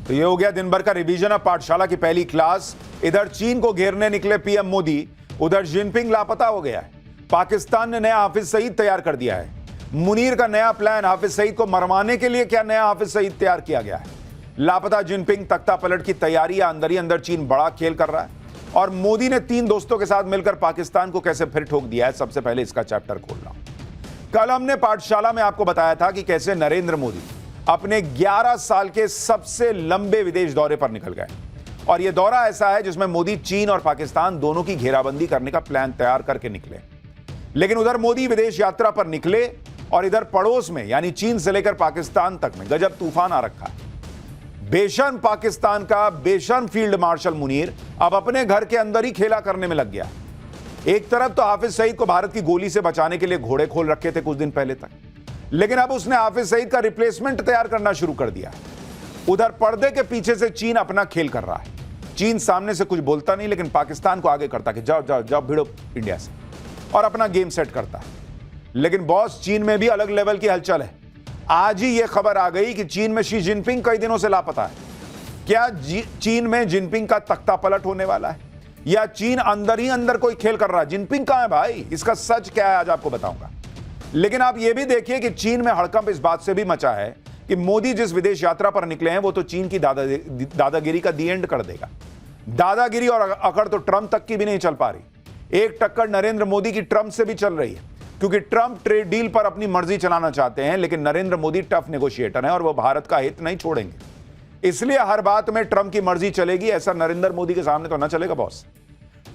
तो ये हो गया दिन भर का रिवीजन ऑफ पाठशाला की पहली क्लास। इधर चीन को घेरने निकले पीएम मोदी, उधर जिनपिंग लापता हो गया है। पाकिस्तान ने नया हाफिज सईद तैयार कर दिया है। मुनीर का नया प्लान, हाफिज सईद को मरवाने के लिए क्या नया हाफिज सईद तैयार किया गया है। लापता जिनपिंग, तख्ता पलट की तैयारी, अंदर ही अंदर चीन बड़ा खेल कर रहा है। और मोदी ने 3 दोस्तों के साथ मिलकर पाकिस्तान को कैसे फिर ठोक दिया है, सबसे पहले इसका चैप्टर खोल रहा हूं। कल हमने पाठशाला में आपको बताया था कि कैसे नरेंद्र मोदी अपने 11 साल के सबसे लंबे विदेश दौरे पर निकल गए। और यह दौरा ऐसा है जिसमें मोदी चीन और पाकिस्तान दोनों की घेराबंदी करने का प्लान तैयार करके निकले। लेकिन उधर मोदी विदेश यात्रा पर निकले और इधर पड़ोस में यानी चीन से लेकर पाकिस्तान तक में गजब तूफान आ रखा है। बेशर्म पाकिस्तान का बेशर्म फील्ड मार्शल मुनीर अब अपने घर के अंदर ही खेला करने में लग गया। एक तरफ तो हाफिज सईद को भारत की गोली से बचाने के लिए घोड़े खोल रखे थे कुछ दिन पहले तक, लेकिन अब उसने हाफिज सईद का रिप्लेसमेंट तैयार करना शुरू कर दिया। उधर पर्दे के पीछे से चीन अपना खेल कर रहा है। चीन सामने से कुछ बोलता नहीं, लेकिन पाकिस्तान को आगे करता कि जाओ जाओ जाओ भिड़ो इंडिया से, और अपना गेम सेट करता है। लेकिन बॉस, चीन में भी अलग लेवल की हलचल है। आज ही यह खबर आ गई कि चीन में शी जिनपिंग कई दिनों से लापता है। क्या चीन में जिनपिंग का तख्ता पलट होने वाला है, या चीन अंदर ही अंदर कोई खेल कर रहा है? जिनपिंग कहां है भाई? इसका सच क्या है आज आपको बताऊंगा। लेकिन आप यह भी देखिए कि चीन में हड़कंप इस बात से भी मचा है कि मोदी जिस विदेश यात्रा पर निकले हैं वो तो चीन की दादागिरी का दी एंड कर देगा। दादागिरी और अकड़ तो ट्रंप तक की भी नहीं चल पा रही। एक टक्कर नरेंद्र मोदी की ट्रंप से भी चल रही है, क्योंकि ट्रंप ट्रेड डील पर अपनी मर्जी चलाना चाहते हैं, लेकिन नरेंद्र मोदी टफ नेगोशिएटर हैं और वो भारत का हित नहीं छोड़ेंगे। इसलिए हर बात में ट्रंप की मर्जी चलेगी, ऐसा नरेंद्र मोदी के सामने तो ना चलेगा बॉस।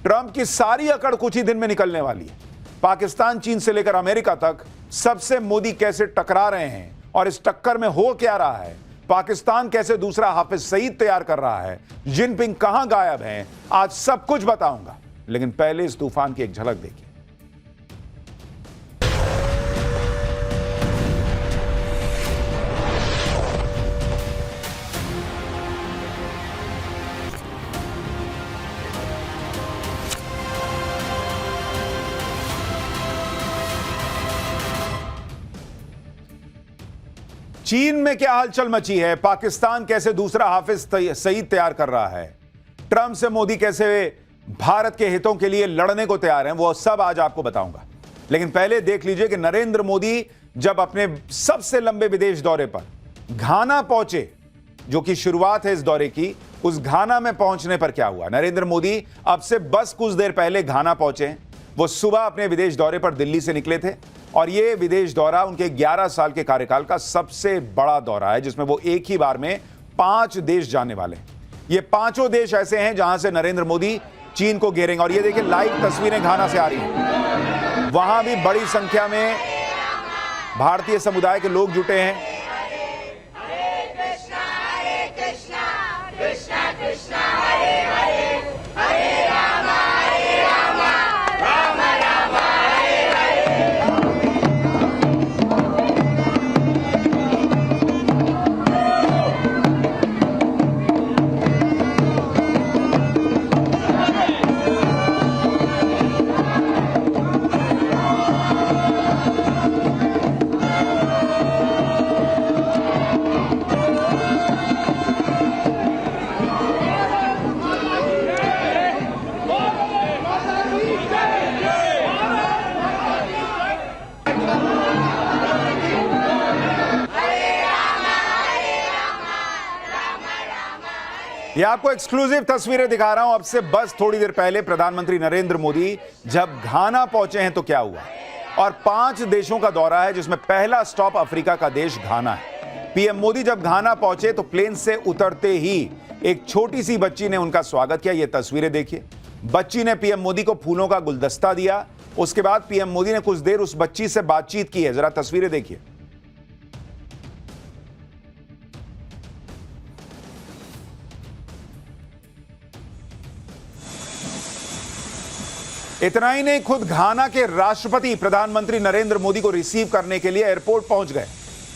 ट्रंप की सारी अकड़ कुछ ही दिन में निकलने वाली है। पाकिस्तान, चीन से लेकर अमेरिका तक सबसे मोदी कैसे टकरा रहे हैं और इस टक्कर में हो क्या रहा है। पाकिस्तान कैसे दूसरा हाफिज सईद तैयार कर रहा है, जिनपिंग कहां गायब हैं, आज सब कुछ बताऊंगा। लेकिन पहले इस तूफान की एक झलक देखिए। चीन में क्या हलचल मची है, पाकिस्तान कैसे दूसरा हाफिज सईद तैयार कर रहा है, ट्रंप से मोदी कैसे भारत के हितों के लिए लड़ने को तैयार हैं, वो सब आज आपको बताऊंगा। लेकिन पहले देख लीजिए कि नरेंद्र मोदी जब अपने सबसे लंबे विदेश दौरे पर घाना पहुंचे, जो कि शुरुआत है इस दौरे की, उस घाना में पहुंचने पर क्या हुआ। नरेंद्र मोदी अब से बस कुछ देर पहले घाना पहुंचे। वो सुबह अपने विदेश दौरे पर दिल्ली से निकले थे और यह विदेश दौरा उनके 11 साल के कार्यकाल का सबसे बड़ा दौरा है, जिसमें वो एक ही बार में 5 देश जाने वाले हैं। ये 5 देश ऐसे हैं जहां से नरेंद्र मोदी चीन को घेरेंगे। और ये देखिए, लाइव तस्वीरें घाना से आ रही हैं। वहां भी बड़ी संख्या में भारतीय समुदाय के लोग जुटे हैं। ये आपको एक्सक्लूसिव तस्वीरें दिखा रहा हूं अब से बस थोड़ी देर पहले। प्रधानमंत्री नरेंद्र मोदी जब घाना पहुंचे हैं तो क्या हुआ, और 5 देशों का दौरा है जिसमें पहला स्टॉप अफ्रीका का देश घाना है। पीएम मोदी जब घाना पहुंचे तो प्लेन से उतरते ही एक छोटी सी बच्ची ने उनका स्वागत किया। ये तस्वीरें देखिए। बच्ची ने पीएम मोदी को फूलों का गुलदस्ता दिया। उसके बाद पीएम मोदी ने कुछ देर उस बच्ची से बातचीत की है। जरा तस्वीरें देखिए। इतना ही नहीं, खुद घाना के राष्ट्रपति प्रधानमंत्री नरेंद्र मोदी को रिसीव करने के लिए एयरपोर्ट पहुंच गए।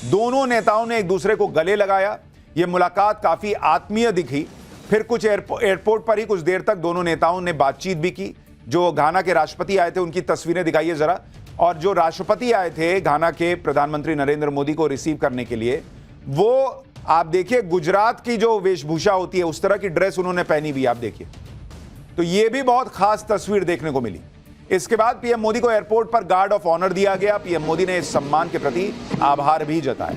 दोनों नेताओं ने एक दूसरे को गले लगाया। यह मुलाकात काफी आत्मीय दिखी। फिर कुछ एयरपोर्ट पर ही कुछ देर तक दोनों नेताओं ने बातचीत भी की। जो घाना के राष्ट्रपति आए थे उनकी तस्वीरें दिखाइए जरा। और जो राष्ट्रपति आए थे घाना के प्रधानमंत्री नरेंद्र मोदी को रिसीव करने के लिए, वो आप देखिए गुजरात की जो वेशभूषा होती है उस तरह की ड्रेस उन्होंने पहनी हुई, आप देखिए, तो यह भी बहुत खास तस्वीर देखने को मिली। इसके बाद पीएम मोदी को एयरपोर्ट पर गार्ड ऑफ ऑनर दिया गया। पीएम मोदी ने इस सम्मान के प्रति आभार भी जताया।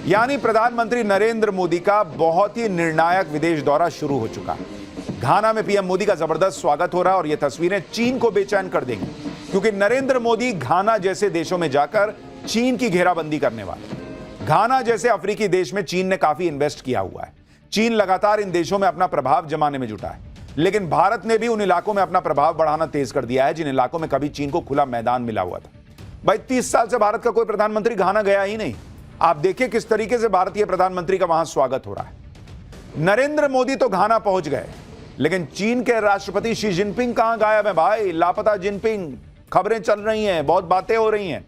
यानी प्रधानमंत्री नरेंद्र मोदी का बहुत ही निर्णायक विदेश दौरा शुरू हो चुका है। घाना में पीएम मोदी का जबरदस्त स्वागत हो रहा है और यह तस्वीरें चीन को बेचैन कर देंगी, क्योंकि नरेंद्र मोदी घाना जैसे देशों में जाकर चीन की घेराबंदी करने वाले। घाना जैसे अफ्रीकी देश में चीन ने काफी इन्वेस्ट किया हुआ है। चीन लगातार इन देशों में अपना प्रभाव जमाने में जुटा है, लेकिन भारत ने भी उन इलाकों में अपना प्रभाव बढ़ाना तेज कर दिया है जिन इलाकों में कभी चीन को खुला मैदान मिला हुआ था। भाई 30 साल से भारत का कोई प्रधानमंत्री घाना गया ही नहीं। आप देखिए किस तरीके से भारतीय प्रधानमंत्री का वहां स्वागत हो रहा है। नरेंद्र मोदी तो घाना पहुंच गए, लेकिन चीन के राष्ट्रपति शी जिनपिंग कहां गायब है भाई? लापता जिनपिंग, खबरें चल रही हैं, बहुत बातें हो रही हैं।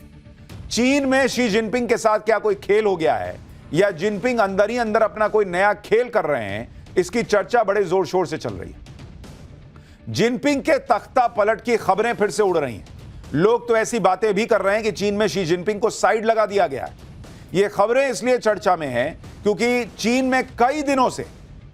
चीन में शी जिनपिंग के साथ क्या कोई खेल हो गया है या जिनपिंग अंदर ही अंदर अपना कोई नया खेल कर रहे हैं? इसकी चर्चा बड़े जोर शोर से चल रही है। जिनपिंग के तख्ता पलट की खबरें फिर से उड़ रही हैं। लोग तो ऐसी बातें भी कर रहे हैं कि चीन में शी जिनपिंग को साइड लगा दिया गया है। ये खबरें इसलिए चर्चा में हैं क्योंकि चीन में कई दिनों से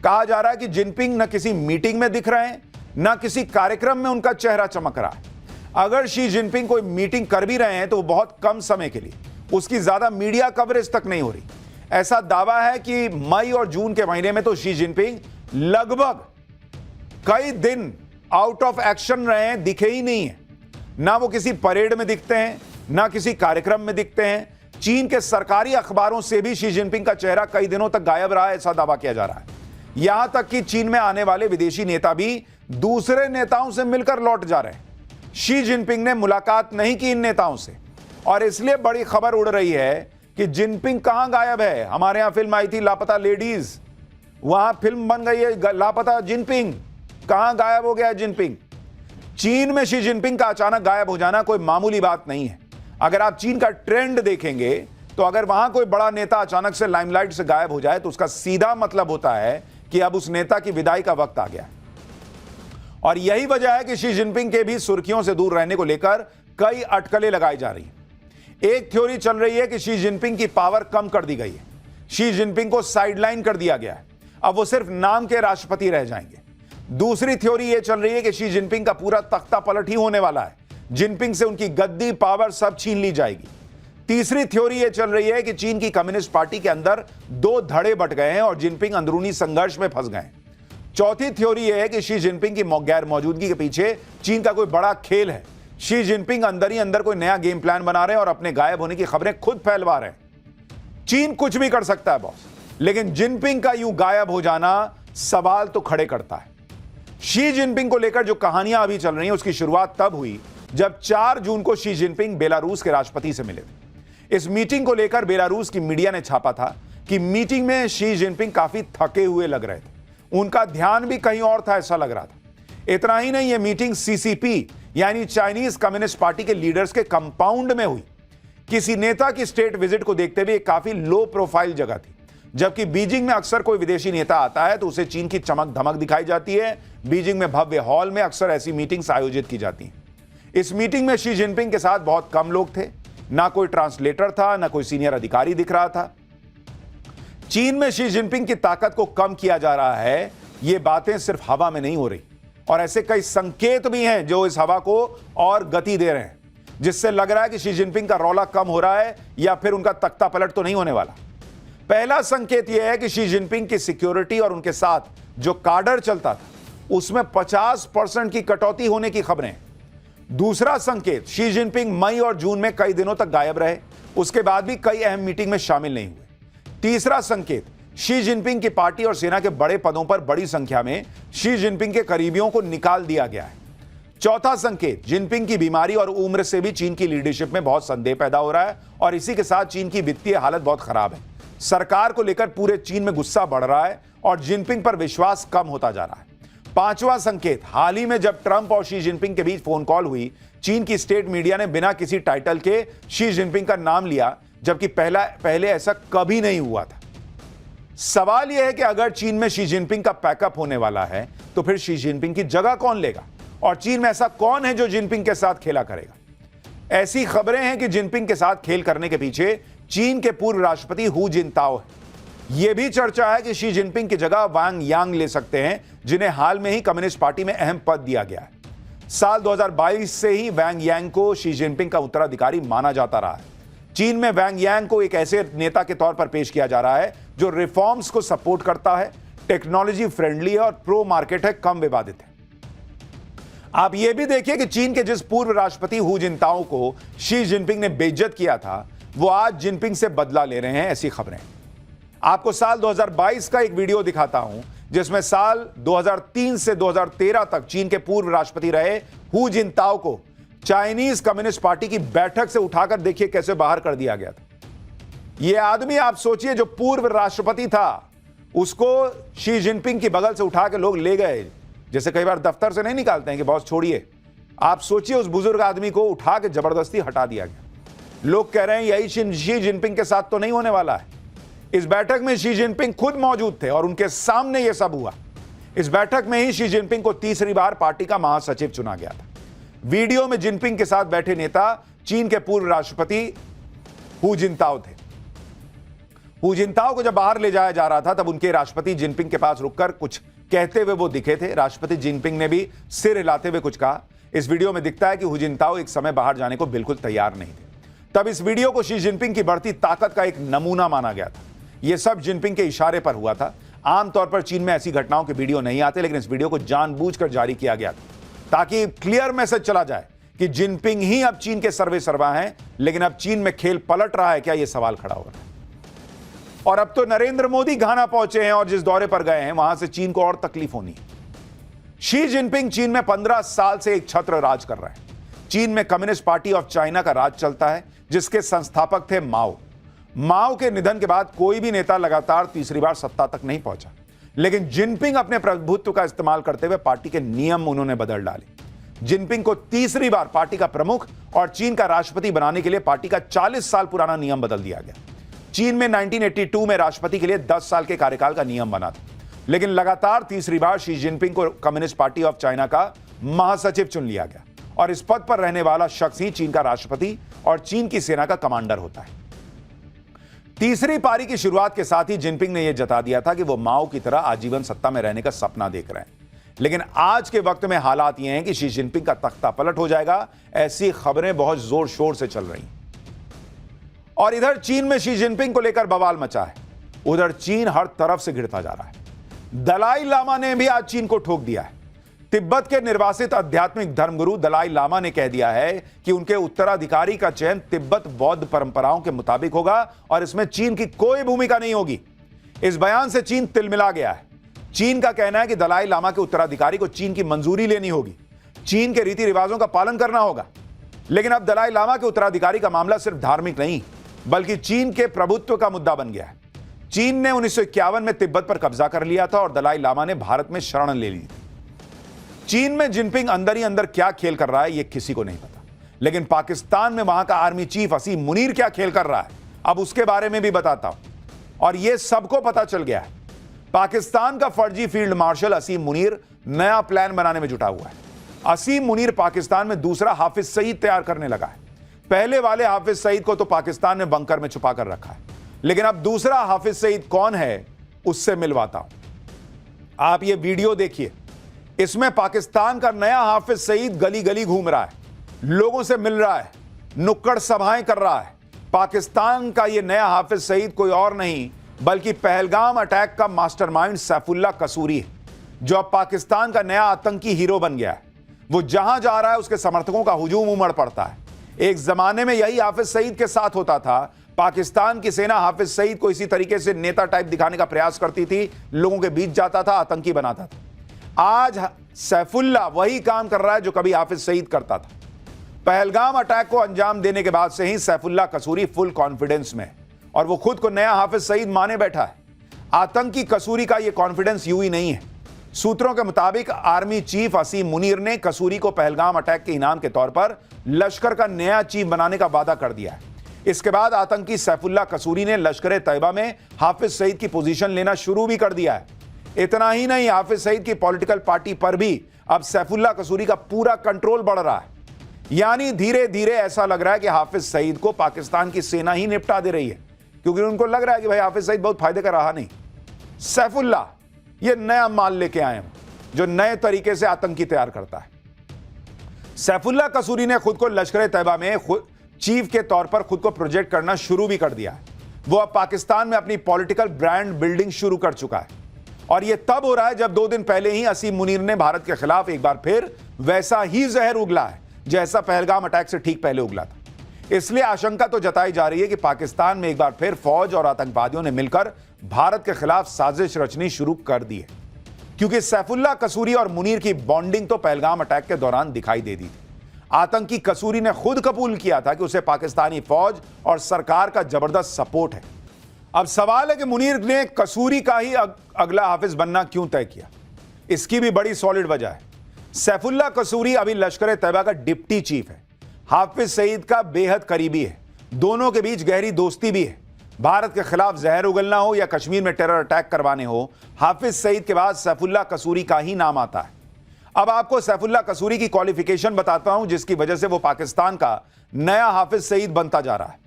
कहा जा रहा है कि जिनपिंग न किसी मीटिंग में दिख रहे हैं, न किसी कार्यक्रम में उनका चेहरा चमक रहा है। अगर शी जिनपिंग कोई मीटिंग कर भी रहे हैं तो वो बहुत कम समय के लिए, उसकी ज्यादा मीडिया कवरेज तक नहीं हो रही। ऐसा दावा है कि मई और जून के महीने में तो शी जिनपिंग लगभग कई दिन आउट ऑफ एक्शन रहे हैं, दिखे ही नहीं है। ना वो किसी परेड में दिखते हैं, ना किसी कार्यक्रम में दिखते हैं। चीन के सरकारी अखबारों से भी शी जिनपिंग का चेहरा कई दिनों तक गायब रहा है, ऐसा दावा किया जा रहा है। यहां तक कि चीन में आने वाले विदेशी नेता भी दूसरे नेताओं से मिलकर लौट जा रहे हैं। शी जिनपिंग ने मुलाकात नहीं की इन नेताओं से, और इसलिए बड़ी खबर उड़ रही है कि जिनपिंग कहां गायब है। हमारे यहां फिल्म आई थी लापता लेडीज, वहां फिल्म बन गई है लापता जिनपिंग। कहां गायब हो गया जिनपिंग? चीन में शी जिनपिंग का अचानक गायब हो जाना कोई मामूली बात नहीं है। अगर आप चीन का ट्रेंड देखेंगे तो अगर वहां कोई बड़ा नेता अचानक से लाइमलाइट से गायब हो जाए तो उसका सीधा मतलब होता है कि अब उस नेता की विदाई का वक्त आ गया। और यही वजह है कि शी जिनपिंग के भी सुर्खियों से दूर रहने को लेकर कई अटकलें लगाई जा रही हैं। एक थ्योरी चल रही है कि शी जिनपिंग की पावर कम कर दी गई है। शी जिनपिंग को साइडलाइन कर दिया गया है, अब वो सिर्फ नाम के राष्ट्रपति रह जाएंगे। दूसरी थ्योरी यह चल रही है कि शी जिनपिंग का पूरा तख्ता पलट ही होने वाला है। जिनपिंग से उनकी गद्दी, पावर सब छीन ली जाएगी। तीसरी थ्योरी यह चल रही है कि चीन की कम्युनिस्ट पार्टी के अंदर दो धड़े बट गए हैं और जिनपिंग अंदरूनी संघर्ष में फंस गए हैं। चौथी थ्योरी यह है कि शी जिनपिंग की गैर मौजूदगी के पीछे चीन का कोई बड़ा खेल है। शी जिनपिंग अंदर ही अंदर कोई नया गेम प्लान बना रहे हैं और अपने गायब होने की खबरें खुद फैलवा रहे हैं। चीन कुछ भी कर सकता है बॉस, लेकिन जिनपिंग का यूं गायब हो जाना सवाल तो खड़े करता है। शी जिनपिंग को लेकर जो कहानियां अभी चल रही हैं उसकी शुरुआत तब हुई जब 4 जून को शी जिनपिंग बेलारूस के राष्ट्रपति से मिले थे। इस मीटिंग को लेकर बेलारूस की मीडिया ने छापा था कि मीटिंग में शी जिनपिंग काफी थके हुए लग रहे थे। उनका ध्यान भी कहीं और था, ऐसा लग रहा था। इतना ही नहीं, यह मीटिंग सीसीपी यानी चाइनीज कम्युनिस्ट पार्टी के लीडर्स के कंपाउंड में हुई। किसी नेता की स्टेट विजिट को देखते हुए काफी लो प्रोफाइल जगह थी। जबकि बीजिंग में अक्सर कोई विदेशी नेता आता है तो उसे चीन की चमक धमक दिखाई जाती है। बीजिंग में भव्य हॉल में अक्सर ऐसी मीटिंग्स आयोजित की जाती हैं। इस मीटिंग में शी जिनपिंग के साथ बहुत कम लोग थे, ना कोई ट्रांसलेटर था, ना कोई सीनियर अधिकारी दिख रहा था। चीन में शी जिनपिंग की ताकत को कम किया जा रहा है, ये बातें सिर्फ हवा में नहीं हो रही, और ऐसे कई संकेत भी हैं जो इस हवा को और गति दे रहे हैं, जिससे लग रहा है कि शी जिनपिंग का रौला कम हो रहा है या फिर उनका तख्ता पलट तो नहीं होने वाला। पहला संकेत यह है कि शी जिनपिंग की सिक्योरिटी और उनके साथ जो काडर चलता था उसमें 50% की कटौती होने की खबरें। दूसरा संकेत, शी जिनपिंग मई और जून में कई दिनों तक गायब रहे, उसके बाद भी कई अहम मीटिंग में शामिल नहीं हुए। तीसरा संकेत, शी जिनपिंग की पार्टी और सेना के बड़े पदों पर बड़ी संख्या में शी जिनपिंग के करीबियों को निकाल दिया गया है। चौथा संकेत, जिनपिंग की बीमारी और उम्र से भी चीन की लीडरशिप में बहुत संदेह पैदा हो रहा है और इसी के साथ चीन की वित्तीय हालत बहुत खराब है। सरकार को लेकर पूरे चीन में गुस्सा बढ़ रहा है और जिनपिंग पर विश्वास कम होता जा रहा है। पांचवा संकेत, हाल ही में जब ट्रंप और शी जिनपिंग के बीच फोन कॉल हुई, चीन की स्टेट मीडिया ने बिना किसी टाइटल के शी जिनपिंग का नाम लिया, जबकि पहले ऐसा कभी नहीं हुआ था। सवाल यह है कि अगर चीन में शी जिनपिंग का पैकअप होने वाला है तो फिर शी जिनपिंग की जगह कौन लेगा, और चीन में ऐसा कौन है जो जिनपिंग के साथ खेला करेगा। ऐसी खबरें हैं कि जिनपिंग के साथ खेल करने के पीछे चीन के पूर्व राष्ट्रपति हू जिनताओ है। यह भी चर्चा है कि शी जिनपिंग की जगह वांग यांग ले सकते हैं, जिन्हें हाल में ही कम्युनिस्ट पार्टी में अहम पद दिया गया है। साल 2022 से ही वांग यांग को शी जिनपिंग का उत्तराधिकारी माना जाता रहा है। चीन में वांग यांग को एक ऐसे नेता के तौर पर पेश किया जा रहा है जो रिफॉर्म्स को सपोर्ट करता है, टेक्नोलॉजी फ्रेंडली है और प्रो मार्केट है, कम विवादित है। आप यह भी देखिए कि चीन के जिस पूर्व राष्ट्रपति हु जिनताओ को शी जिनपिंग ने बेइज्जत किया था, वो आज जिनपिंग से बदला ले रहे हैं, ऐसी खबरें। आपको साल 2022 का एक वीडियो दिखाता हूं, जिसमें साल 2003 से 2013 तक चीन के पूर्व राष्ट्रपति रहे हु जिनताओ को चाइनीज कम्युनिस्ट पार्टी की बैठक से उठाकर देखिए कैसे बाहर कर दिया गया था। यह आदमी, आप सोचिए, जो पूर्व राष्ट्रपति था, उसको शी जिनपिंग की बगल से उठा के लोग ले गए, जैसे कई बार दफ्तर से नहीं निकालते हैं कि बॉस छोड़िए। आप सोचिए, उस बुजुर्ग आदमी को उठा के जबरदस्ती हटा दिया गया। लोग कह रहे हैं यही शी जिनपिंग के साथ तो नहीं होने वाला है। इस बैठक में शी जिनपिंग खुद मौजूद थे और उनके सामने यह सब हुआ। इस बैठक में ही शी जिनपिंग को तीसरी बार पार्टी का महासचिव चुना गया था। वीडियो में जिनपिंग के साथ बैठे नेता चीन के पूर्व राष्ट्रपति हु जिनताओ थे। हु जिनताओ को जब बाहर ले जाया जा रहा था, तब उनके राष्ट्रपति जिनपिंग के पास रुककर कुछ कहते हुए वो दिखे थे। राष्ट्रपति जिनपिंग ने भी सिर हिलाते हुए कुछ कहा। इस वीडियो में दिखता है कि हु जिनताओ एक समय बाहर जाने को बिल्कुल तैयार नहीं थे। तब इस वीडियो को शी जिनपिंग की बढ़ती ताकत का एक नमूना माना गया था। यह सब जिनपिंग के इशारे पर हुआ था। आमतौर पर चीन में ऐसी घटनाओं के वीडियो नहीं आते, लेकिन इस वीडियो को जानबूझकर जारी किया गया था ताकि क्लियर मैसेज चला जाए कि जिनपिंग ही अब चीन के सर्वे सर्वा हैं। लेकिन अब चीन में खेल पलट रहा है क्या, यह सवाल खड़ा हो रहा है। और अब तो नरेंद्र मोदी घाना पहुंचे हैं और जिस दौरे पर गए हैं, वहां से चीन को और तकलीफ होनी है। शी जिनपिंग चीन में 15 साल से एक छत्र राज कर रहे हैं। चीन में कम्युनिस्ट पार्टी ऑफ चाइना का राज चलता है, जिसके संस्थापक थे माओ। माओ के निधन के बाद कोई भी नेता लगातार तीसरी बार सत्ता तक नहीं पहुंचा, लेकिन जिनपिंग अपने प्रभुत्व का इस्तेमाल करते हुए पार्टी के नियम उन्होंने बदल डाले। जिनपिंग को तीसरी बार पार्टी का प्रमुख और चीन का राष्ट्रपति बनाने के लिए पार्टी का 40 साल पुराना नियम बदल दिया गया। चीन में 1982 में राष्ट्रपति के लिए 10 साल के कार्यकाल का नियम बना था, लेकिन लगातार तीसरी बार शी जिनपिंग को कम्युनिस्ट पार्टी ऑफ चाइना का महासचिव चुन लिया गया और इस पद पर रहने वाला शख्स ही चीन का राष्ट्रपति और चीन की सेना का कमांडर होता है। तीसरी पारी की शुरुआत के साथ ही जिनपिंग ने यह जता दिया था कि वो माओ की तरह आजीवन सत्ता में रहने का सपना देख रहे हैं। लेकिन आज के वक्त में हालात ये हैं कि शी जिनपिंग का तख्ता पलट हो जाएगा, ऐसी खबरें बहुत जोर शोर से चल रही हैं। और इधर चीन में शी जिनपिंग को लेकर बवाल मचा है, उधर चीन हर तरफ से घिरता जा रहा है। दलाई लामा ने भी आज चीन को ठोक दिया है। तिब्बत के निर्वासित आध्यात्मिक धर्मगुरु दलाई लामा ने कह दिया है कि उनके उत्तराधिकारी का चयन तिब्बत बौद्ध परंपराओं के मुताबिक होगा और इसमें चीन की कोई भूमिका नहीं होगी। इस बयान से चीन तिलमिला गया है। चीन का कहना है कि दलाई लामा के उत्तराधिकारी को चीन की मंजूरी लेनी होगी, चीन के रीति रिवाजों का पालन करना होगा। लेकिन अब दलाई लामा के उत्तराधिकारी का मामला सिर्फ धार्मिक नहीं, बल्कि चीन के प्रभुत्व का मुद्दा बन गया है। चीन ने 1951 में तिब्बत पर कब्जा कर लिया था और दलाई लामा ने भारत में शरण ले ली थी। चीन में जिनपिंग अंदर ही अंदर क्या खेल कर रहा है, यह किसी को नहीं पता, लेकिन पाकिस्तान में वहां का आर्मी चीफ असीम मुनीर क्या खेल कर रहा है, अब उसके बारे में भी बताता हूं। और यह सबको पता चल गया है। पाकिस्तान का फर्जी फील्ड मार्शल असीम मुनीर नया प्लान बनाने में जुटा हुआ है। असीम मुनीर पाकिस्तान में दूसरा हाफिज सईद तैयार करने लगा है। पहले वाले हाफिज सईद को तो पाकिस्तान ने बंकर में छुपा कर रखा है, लेकिन अब दूसरा हाफिज सईद कौन है, उससे मिलवाता हूं। आप ये वीडियो देखिए। इसमें पाकिस्तान का नया हाफिज सईद गली गली घूम रहा है, लोगों से मिल रहा है, नुक्कड़ सभाएं कर रहा है। पाकिस्तान का यह नया हाफिज सईद कोई और नहीं बल्कि पहलगाम अटैक का मास्टरमाइंड सैफुल्लाह कसूरी है, जो अब पाकिस्तान का नया आतंकी हीरो बन गया है। वो जहां जा रहा है उसके समर्थकों का हुजूम उमड़ पड़ता है। एक जमाने में यही हाफिज सईद के साथ होता था। पाकिस्तान की सेना हाफिज सईद को इसी तरीके से नेता टाइप दिखाने का प्रयास करती थी, लोगों के बीच जाता था, आतंकी बनाता था। आज सैफुल्लाह वही काम कर रहा है जो कभी हाफिज सईद करता था। पहलगाम अटैक को अंजाम देने के बाद से ही सैफुल्लाह कसूरी फुल कॉन्फिडेंस में और वो खुद को नया हाफिज सईद माने बैठा है। आतंकी कसूरी का ये कॉन्फिडेंस यूं ही नहीं है। सूत्रों के मुताबिक आर्मी चीफ असीम मुनीर ने कसूरी को पहलगाम अटैक के इनाम के तौर पर लश्कर का नया चीफ बनाने का वादा कर दिया है। इसके बाद आतंकी सैफुल्लाह कसूरी ने लश्कर तैयबा में हाफिज सईद की पोजीशन लेना शुरू भी कर दिया है। इतना ही नहीं, हाफिज सईद की पॉलिटिकल पार्टी पर भी अब सैफुल्लाह कसूरी का पूरा कंट्रोल बढ़ रहा है। यानी धीरे धीरे ऐसा लग रहा है कि हाफिज सईद को पाकिस्तान की सेना ही निपटा दे रही है, क्योंकि उनको लग रहा है कि भाई हाफिज सईद बहुत फायदे का रहा नहीं। सैफुल्लाह ये नया माल लेके आए हैं जो नए तरीके से आतंकी तैयार करता है। सैफुल्लाह कसूरी ने खुद को लश्कर तैयबा में चीफ के तौर पर खुद को प्रोजेक्ट करना शुरू भी कर दिया है। वो अब पाकिस्तान में अपनी पॉलिटिकल ब्रांड बिल्डिंग शुरू कर चुका है और यह तब हो रहा है जब 2 दिन पहले ही असीम मुनीर ने भारत के खिलाफ एक बार फिर वैसा ही जहर उगला है जैसा पहलगाम अटैक से ठीक पहले उगला था। इसलिए आशंका तो जताई जा रही है कि पाकिस्तान में एक बार फिर फौज और आतंकवादियों ने मिलकर भारत के खिलाफ साजिश रचनी शुरू कर दी है, क्योंकि सैफुल्लाह कसूरी और मुनीर की बॉन्डिंग तो पहलगाम अटैक के दौरान दिखाई दे दी थी। आतंकी कसूरी ने खुद कबूल किया था कि उसे पाकिस्तानी फौज और सरकार का जबरदस्त सपोर्ट है। अब सवाल है कि मुनीर ने कसूरी का ही अगला हाफिज बनना क्यों तय किया। इसकी भी बड़ी सॉलिड वजह है। सैफुल्लाह कसूरी अभी लश्कर तैयबा का डिप्टी चीफ है, हाफिज सईद का बेहद करीबी है, दोनों के बीच गहरी दोस्ती भी है। भारत के खिलाफ जहर उगलना हो या कश्मीर में टेरर अटैक करवाने हो, हाफिज सईद के बाद सैफुल्लाह कसूरी का ही नाम आता है। अब आपको सैफुल्लाह कसूरी की क्वालिफिकेशन बताता हूं जिसकी वजह से वो पाकिस्तान का नया हाफिज सईद बनता जा रहा है।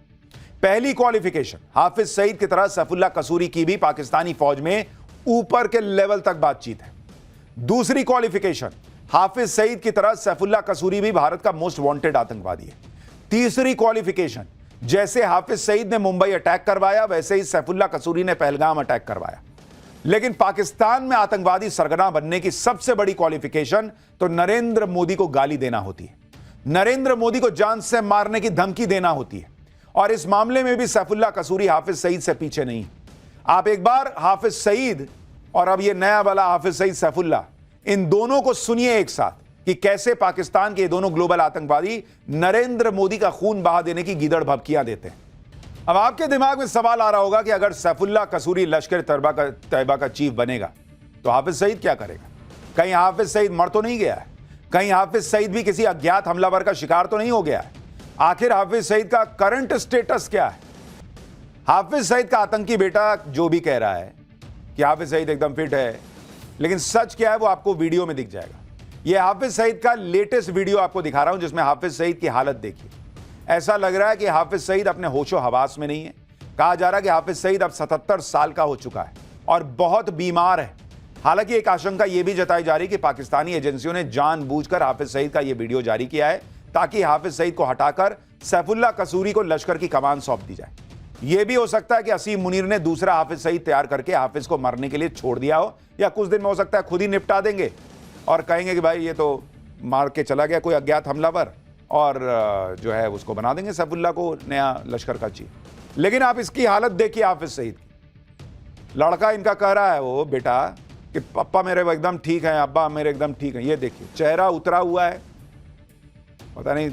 पहली क्वालिफिकेशन, हाफिज सईद की तरह सैफुल्लाह कसूरी की भी पाकिस्तानी फौज में ऊपर के लेवल तक बातचीत है। दूसरी क्वालिफिकेशन, हाफिज सईद की तरह सैफुल्लाह कसूरी भी भारत का मोस्ट वांटेड आतंकवादी है। तीसरी क्वालिफिकेशन, जैसे हाफिज सईद ने मुंबई अटैक करवाया वैसे ही सैफुल्लाह कसूरी ने पहलगाम अटैक करवाया। लेकिन पाकिस्तान में आतंकवादी सरगना बनने की सबसे बड़ी क्वालिफिकेशन तो नरेंद्र मोदी को गाली देना होती है, नरेंद्र मोदी को जान से मारने की धमकी देना होती है। और इस मामले में भी सैफुल्लाह कसूरी हाफिज सईद से पीछे नहीं। आप एक बार हाफिज सईद और अब ये नया वाला हाफिज सईद सैफुल्लाह, इन दोनों को सुनिए एक साथ कि कैसे पाकिस्तान के दोनों ग्लोबल आतंकवादी नरेंद्र मोदी का खून बहा देने की गीदड़ भभकियां देते हैं। अब आपके दिमाग में सवाल आ रहा होगा कि अगर सैफुल्लाह कसूरी लश्कर तैयबा का चीफ बनेगा तो हाफिज सईद क्या करेगा? कहीं हाफिज सईद मर तो नहीं गया है? कहीं हाफिज सईद भी किसी अज्ञात हमलावर का शिकार तो नहीं हो गया है? आखिर हाफिज सईद का करंट स्टेटस क्या है? हाफिज सईद का आतंकी बेटा जो भी कह रहा है कि हाफिज सईद एकदम फिट है, लेकिन सच क्या है वो आपको वीडियो में दिख जाएगा। यह हाफिज सईद का लेटेस्ट वीडियो आपको दिखा रहा हूं जिसमें हाफिज सईद की हालत देखिए। ऐसा लग रहा है कि हाफिज सईद अपने होशो हवास में नहीं है। कहा जा रहा है कि हाफिज सईद अब 77 साल का हो चुका है और बहुत बीमार है। हालांकि एक आशंका यह भी जताई जा रही है कि पाकिस्तानी एजेंसियों ने जानबूझकर हाफिज सईद का यह वीडियो जारी किया है ताकि हाफिज सईद को हटाकर सैफुल्लाह कसूरी को लश्कर की कमान सौंप दी जाए। यह भी हो सकता है कि असीम मुनीर ने दूसरा हाफिज सईद तैयार करके हाफिज को मरने के लिए छोड़ दिया हो, या कुछ दिन में हो सकता है खुद ही निपटा देंगे और कहेंगे कि भाई ये तो मार के चला गया कोई अज्ञात हमलावर, और जो है उसको बना देंगे सैफुल्लाह को नया लश्कर का चीफ। लेकिन आप इसकी हालत देखिए हाफिज सईद की। लड़का इनका कह रहा है वो बेटा कि पापा मेरे एकदम ठीक हैं, अब्बा मेरे एकदम ठीक हैं। ये देखिए चेहरा उतरा हुआ है, पता नहीं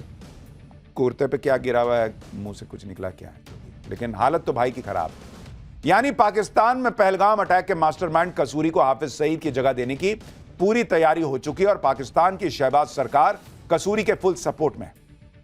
कुर्ते पे क्या गिरा हुआ है, मुंह से कुछ निकला क्या है, लेकिन हालत तो भाई की खराब है। यानी पाकिस्तान में पहलगाम अटैक के मास्टरमाइंड कसूरी को हाफिज सईद की जगह देने की पूरी तैयारी हो चुकी है और पाकिस्तान की शहबाज सरकार कसूरी के फुल सपोर्ट में।